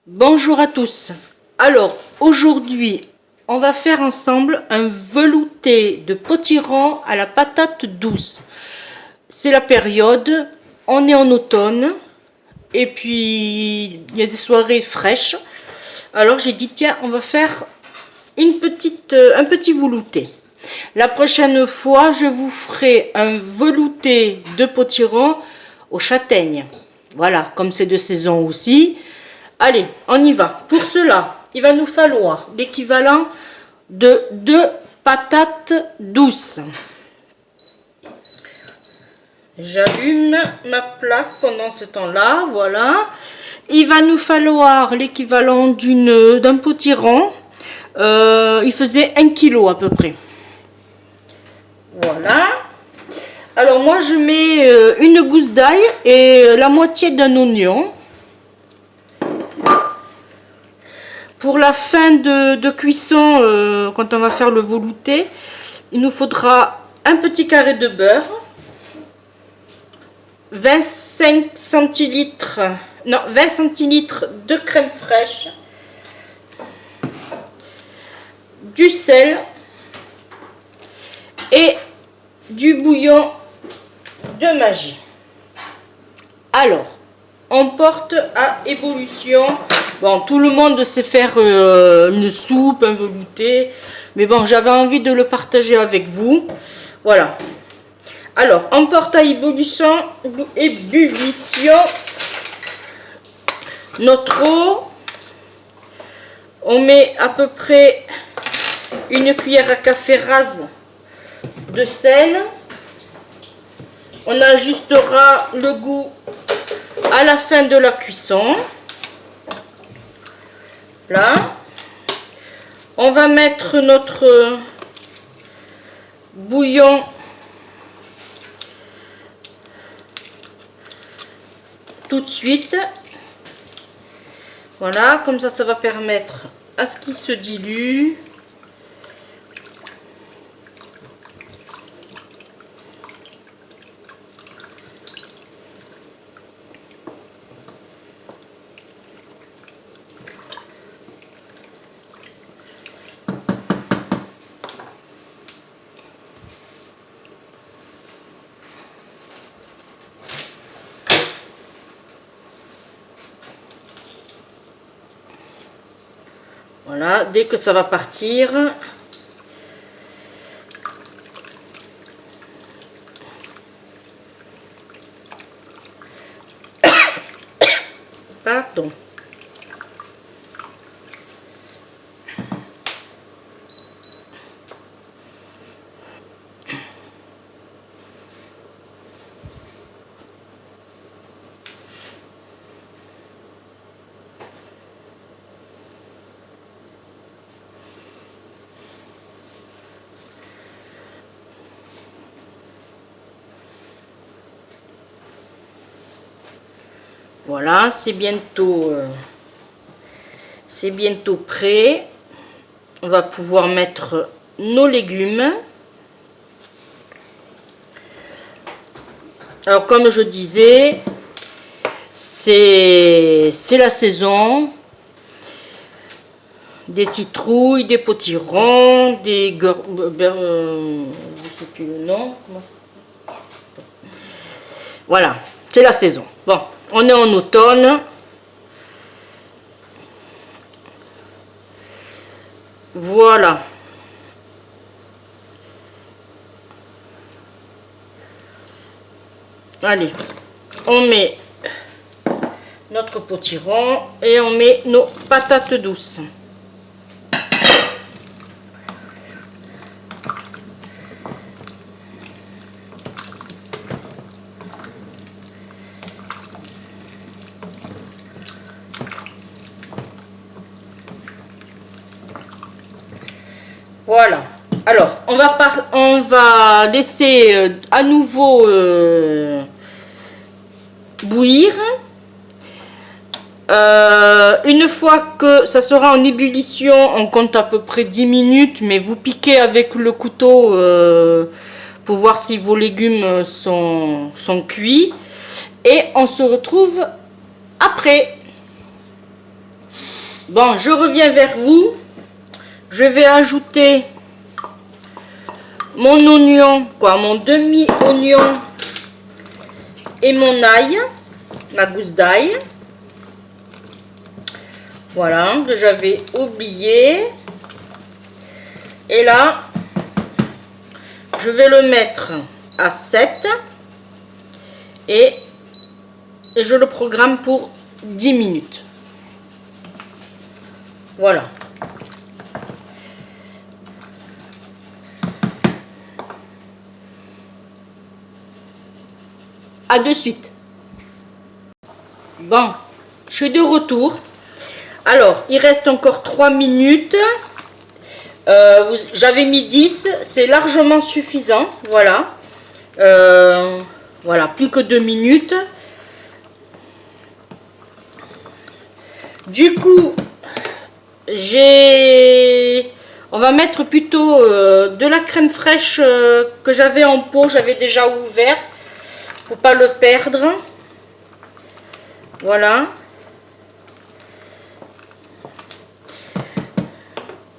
Bonjour à tous. Alors aujourd'hui on va faire ensemble un velouté de potiron à la patate douce. C'est la période, on est en automne et puis il y a des soirées fraîches. Alors j'ai dit tiens, on va faire un petit velouté. La prochaine fois je vous ferai un velouté de potiron aux châtaignes. Voilà, comme c'est de saison aussi. Allez, on y va. Pour cela, il va nous falloir l'équivalent de 2 patates douces. J'allume ma plaque pendant ce temps-là, voilà. Il va nous falloir l'équivalent d'un potiron. Il faisait 1 kg à peu près. Voilà. Alors moi je mets une gousse d'ail et la moitié d'un oignon. Pour la fin de cuisson, quand on va faire le velouté, il nous faudra un petit carré de beurre, 20 centilitres de crème fraîche, du sel et du bouillon de magie. Alors, on porte à ébullition. Bon, tout le monde sait faire une soupe, un velouté, mais bon, j'avais envie de le partager avec vous. Voilà. Alors, on porte à ébullition notre eau. On met à peu près une cuillère à café rase de sel. On ajustera le goût à la fin de la cuisson. Là, on va mettre notre bouillon tout de suite. Voilà, comme ça va permettre à ce qu'il se dilue. Voilà, dès que ça va partir, pardon. Voilà, c'est bientôt prêt. On va pouvoir mettre nos légumes. Alors comme je disais, c'est la saison. Des citrouilles, des potirons, des je sais plus le nom. Voilà, c'est la saison. Bon, on est en automne. Voilà. Allez, on met notre potiron et on met nos patates douces. Voilà. Alors, on va laisser à nouveau bouillir. Une fois que ça sera en ébullition, on compte à peu près 10 minutes, mais vous piquez avec le couteau pour voir si vos légumes sont cuits. Et on se retrouve après. Bon, je reviens vers vous. Je vais ajouter mon oignon, mon demi-oignon et mon ail, ma gousse d'ail. Voilà, que j'avais oublié. Et là, je vais le mettre à 7 et je le programme pour 10 minutes. Voilà. À de suite. Bon, je suis de retour. Alors, il reste encore 3 minutes. J'avais mis 10, c'est largement suffisant. Voilà. Voilà, plus que 2 minutes. Du coup, on va mettre plutôt de la crème fraîche que j'avais en pot, j'avais déjà ouvert. Pour pas le perdre. Voilà.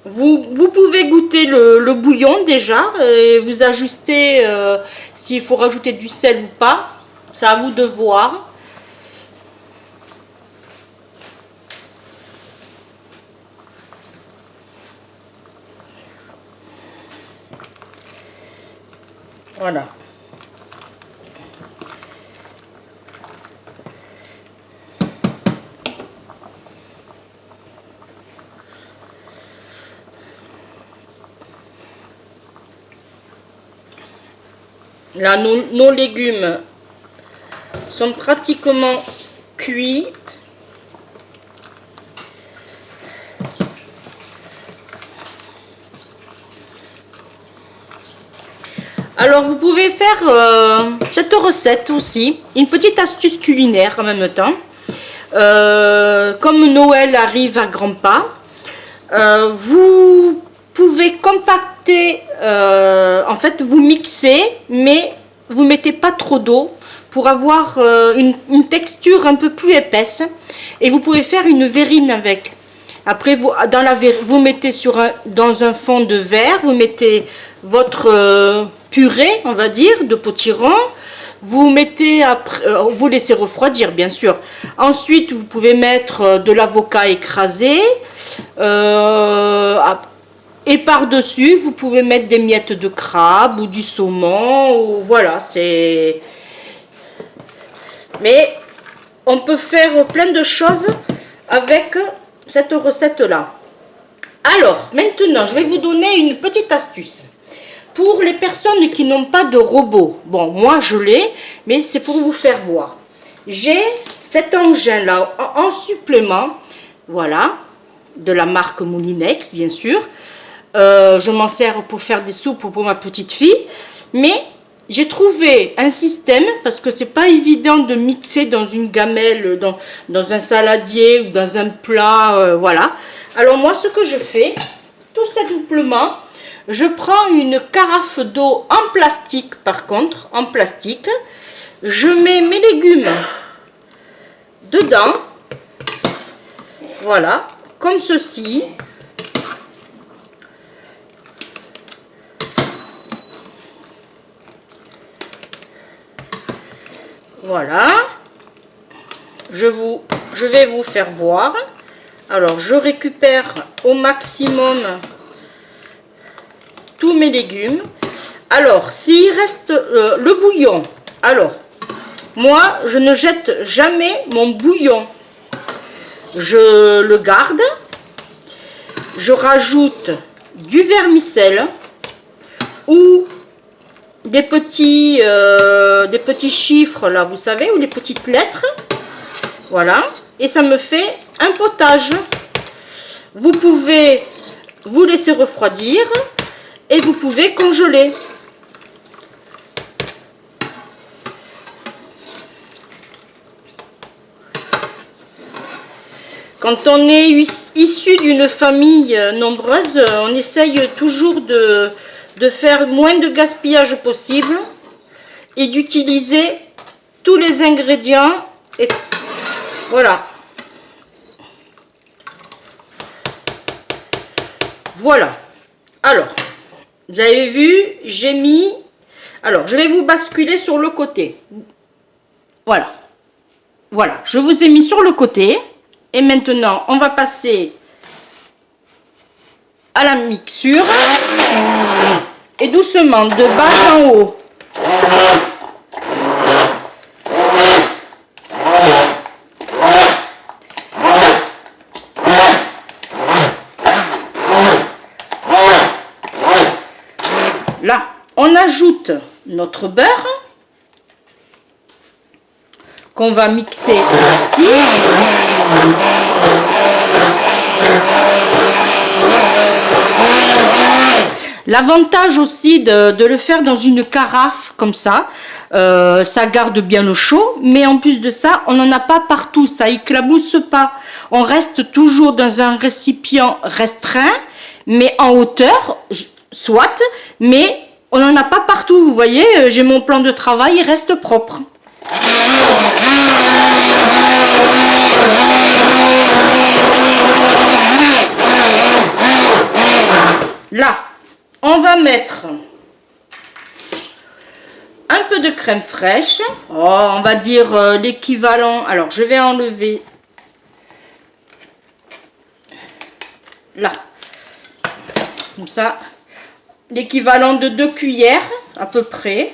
Vous pouvez goûter le bouillon déjà et vous ajustez s'il faut rajouter du sel ou pas. C'est à vous de voir. Voilà. Là, nos légumes sont pratiquement cuits. Alors, vous pouvez faire cette recette aussi, une petite astuce culinaire en même temps. Comme Noël arrive à grands pas, vous pouvez compacter, en fait vous mixez, mais vous mettez pas trop d'eau pour avoir une texture un peu plus épaisse, et vous pouvez faire une verrine avec. Après vous mettez dans un fond de verre, vous mettez votre purée, on va dire, de potiron. Vous mettez vous laissez refroidir bien sûr. Ensuite vous pouvez mettre de l'avocat écrasé. Et par-dessus, vous pouvez mettre des miettes de crabe ou du saumon. Ou, voilà, c'est... Mais on peut faire plein de choses avec cette recette-là. Alors, maintenant, je vais vous donner une petite astuce. Pour les personnes qui n'ont pas de robot, bon, moi je l'ai, mais c'est pour vous faire voir. J'ai cet engin-là en supplément, voilà, de la marque Moulinex, bien sûr. Je m'en sers pour faire des soupes pour ma petite fille, mais j'ai trouvé un système, parce que c'est pas évident de mixer dans une gamelle, dans un saladier ou dans un plat, voilà. Alors moi, ce que je fais, tout simplement, je prends une carafe d'eau en plastique, par contre, en plastique, je mets mes légumes dedans, voilà, comme ceci. Voilà, je vais vous faire voir. Alors, je récupère au maximum tous mes légumes. Alors, s'il reste le bouillon, alors, moi, je ne jette jamais mon bouillon. Je le garde. Je rajoute du vermicelle ou des petits chiffres, là, vous savez, ou des petites lettres. Voilà. Et ça me fait un potage. Vous pouvez vous laisser refroidir et vous pouvez congeler. Quand on est issu d'une famille nombreuse, on essaye toujours de faire moins de gaspillage possible et d'utiliser tous les ingrédients. Et voilà. Voilà. Alors, vous avez vu, j'ai mis... Alors, je vais vous basculer sur le côté. Voilà. Voilà, je vous ai mis sur le côté. Et maintenant, on va passer à la mixture. Et doucement, de bas en haut. Là, on ajoute notre beurre qu'on va mixer aussi. L'avantage aussi de le faire dans une carafe comme ça garde bien le chaud, mais en plus de ça, on n'en a pas partout, ça éclabousse pas. On reste toujours dans un récipient restreint, mais en hauteur, soit, mais on n'en a pas partout. Vous voyez, j'ai mon plan de travail, il reste propre. Là, on va mettre un peu de crème fraîche. Oh, on va dire l'équivalent. Alors, je vais enlever là. Comme ça. L'équivalent de 2 cuillères à peu près.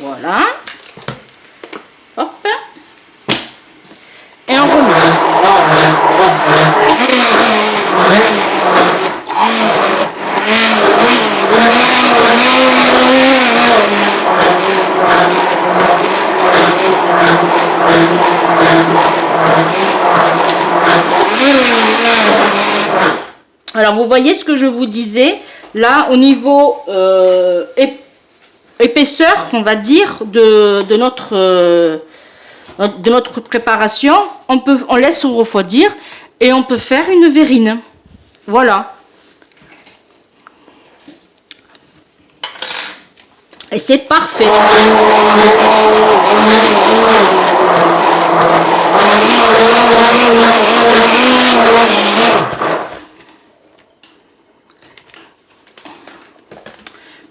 Voilà. Hop. Et on remixe. Alors vous voyez ce que je vous disais là au niveau épaisseur, on va dire, de notre préparation, on laisse refroidir et on peut faire une verrine. Voilà. Et c'est parfait.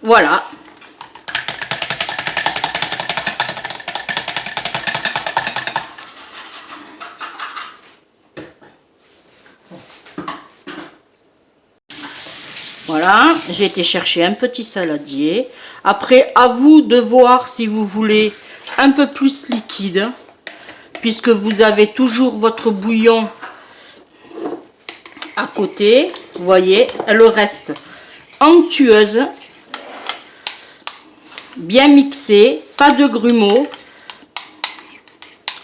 Voilà. Voilà, j'ai été chercher un petit saladier. Après, à vous de voir si vous voulez un peu plus liquide, puisque vous avez toujours votre bouillon à côté. Vous voyez, elle reste onctueuse, bien mixée, pas de grumeaux,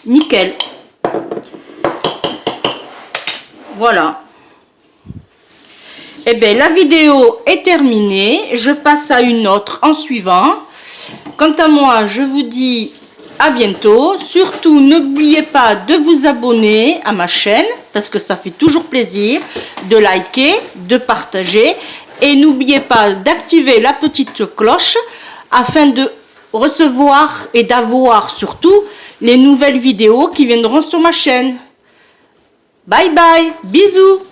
nickel. Voilà. Eh bien, la vidéo est terminée. Je passe à une autre en suivant. Quant à moi, je vous dis à bientôt. Surtout, n'oubliez pas de vous abonner à ma chaîne, parce que ça fait toujours plaisir, de liker, de partager. Et n'oubliez pas d'activer la petite cloche afin de recevoir et d'avoir surtout les nouvelles vidéos qui viendront sur ma chaîne. Bye bye, bisous.